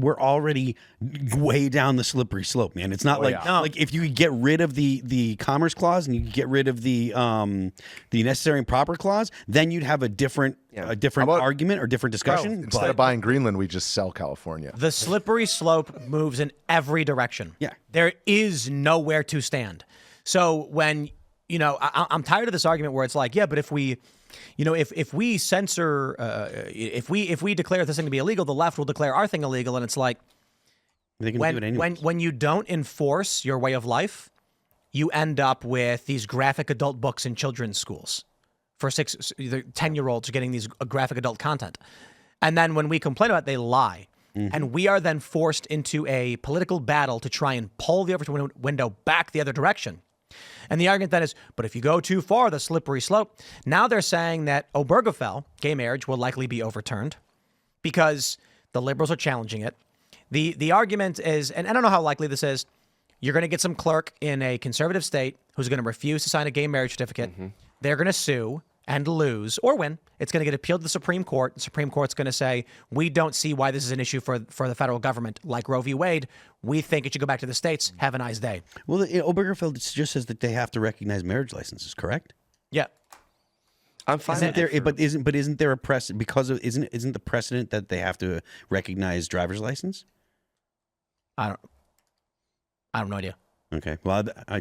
we're already way down the slippery slope, man. It's not like if you could get rid of the Commerce Clause and you could get rid of the necessary and proper clause, then you'd have a different argument or different discussion. Instead of buying Greenland, we just sell California. The slippery slope moves in every direction. Yeah. There is nowhere to stand. So when, I'm tired of this argument where it's like, yeah, but if we censor, if we declare this thing to be illegal, the left will declare our thing illegal. And it's like, they can do it anyways. when you don't enforce your way of life, you end up with these graphic adult books in children's schools for 10-year-olds getting these graphic adult content. And then when we complain about it, they lie. Mm-hmm. And we are then forced into a political battle to try and pull the Overton window back the other direction. And the argument then is, but if you go too far, the slippery slope. Now they're saying that Obergefell, gay marriage, will likely be overturned because the liberals are challenging it. The argument is, and I don't know how likely this is, you're going to get some clerk in a conservative state who's going to refuse to sign a gay marriage certificate. Mm-hmm. They're going to sue and lose or win. It's going to get appealed to the Supreme Court. The Supreme Court's going to say, we don't see why this is an issue for the federal government. Like Roe v. Wade, we think it should go back to the states. Have a nice day. Well, Obergefell just says that they have to recognize marriage licenses, correct? Yeah. I'm fine. Isn't there a precedent because of isn't the precedent that they have to recognize driver's license? I have no idea. Okay. Well, I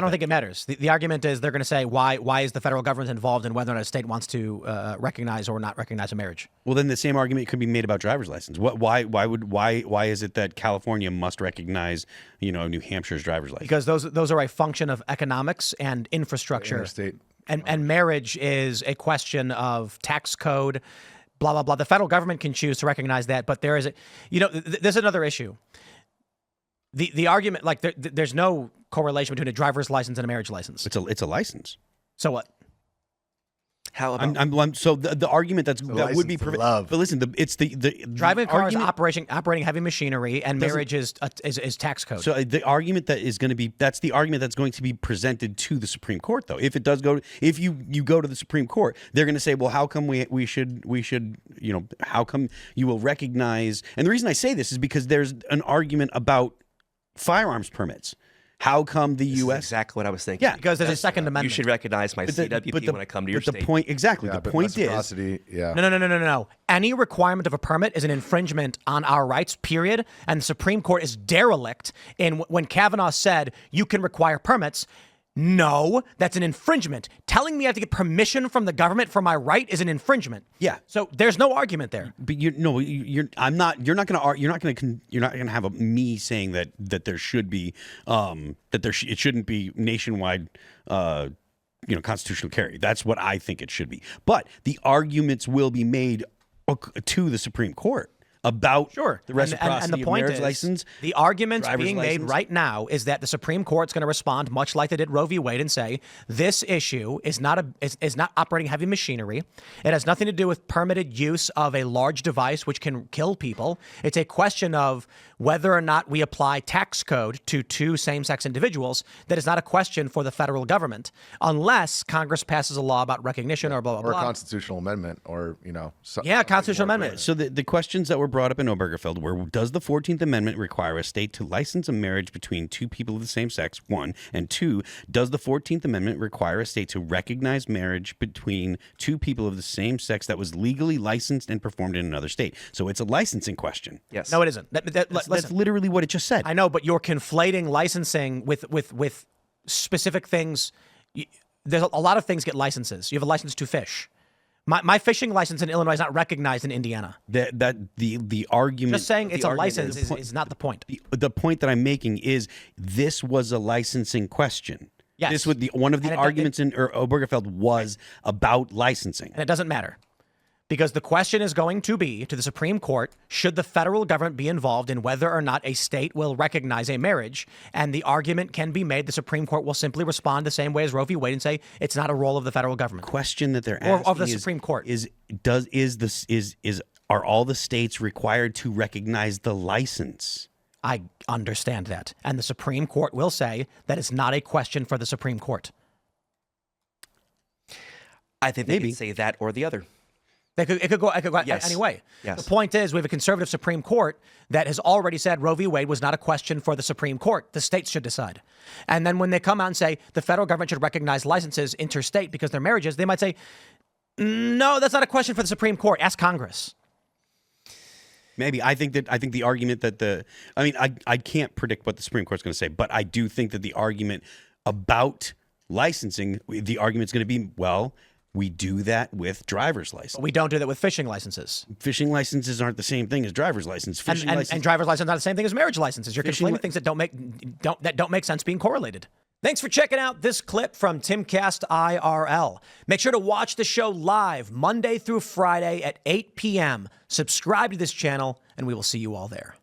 don't think it matters. The argument is they're going to say why is the federal government involved in whether or not a state wants to recognize or not recognize a marriage? Well, then the same argument could be made about driver's license. Why is it that California must recognize New Hampshire's driver's license? Because those are a function of economics and infrastructure. Interstate. And marriage is a question of tax code, blah blah blah. The federal government can choose to recognize that, but there is there's another issue. The argument, like there's no correlation between a driver's license and a marriage license. It's a license. So what? How about? So the argument that would be love. But listen, it's the driving a car is operating heavy machinery, and marriage is tax code. So the argument that's the argument that's going to be presented to the Supreme Court, though. If you go to the Supreme Court, they're going to say, well, how come we should how come you will recognize? And the reason I say this is because there's an argument about firearms permits. How come the U.S. Is exactly what I was thinking. Yeah, because there's a Second Amendment. You should recognize my CWP when I come to your state. The point is, No. Any requirement of a permit is an infringement on our rights, period. And the Supreme Court is derelict in when Kavanaugh said you can require permits. No, that's an infringement. Telling me I have to get permission from the government for my right is an infringement. Yeah. So there's no argument there. But you're not going to have me saying that there should be it shouldn't be nationwide constitutional carry. That's what I think it should be. But the arguments will be made to the Supreme Court about the reciprocity and the point of marriage is, license. The argument being made license. right now is that the Supreme Court's going to respond much like they did Roe v. Wade and say this issue is not operating heavy machinery. It has nothing to do with permitted use of a large device which can kill people. It's a question of whether or not we apply tax code to two same-sex individuals. That is not a question for the federal government unless Congress passes a law about recognition or blah blah blah. Or a constitutional amendment, or constitutional amendment. So the questions that were brought up in Obergefell were: does the 14th Amendment require a state to license a marriage between two people of the same sex? 1, and 2, does the 14th Amendment require a state to recognize marriage between two people of the same sex that was legally licensed and performed in another state? So it's a licensing question. Yes. No, it isn't. That's literally what it just said. I know, but you're conflating licensing with specific things. There's a lot of things get licenses. You have a license to fish. My fishing license in Illinois is not recognized in Indiana. The argument. Just saying it's a license is not the point. The point that I'm making is this was a licensing question. Yes. This was one of the arguments in Obergefell was about licensing. And it doesn't matter. Because the question is going to be to the Supreme Court, should the federal government be involved in whether or not a state will recognize a marriage? And the argument can be made. The Supreme Court will simply respond the same way as Roe v. Wade and say it's not a role of the federal government. Question that they're asking of the Supreme Court are all the states required to recognize the license? I understand that. And the Supreme Court will say that it's not a question for the Supreme Court. I think they can say that or the other. It could go Yes. any way. Yes. The point is, we have a conservative Supreme Court that has already said Roe v. Wade was not a question for the Supreme Court. The states should decide. And then when they come out and say the federal government should recognize licenses interstate because they're marriages, they might say, no, that's not a question for the Supreme Court. Ask Congress. Maybe. I think the argument that I can't predict what the Supreme Court's going to say, but I do think that the argument about licensing, the argument's going to be, well, we do that with driver's license. But we don't do that with fishing licenses. Fishing licenses aren't the same thing as driver's license. And driver's license not the same thing as marriage licenses. You're conflating things that don't make sense being correlated. Thanks for checking out this clip from Timcast IRL. Make sure to watch the show live Monday through Friday at 8 p.m. Subscribe to this channel, and we will see you all there.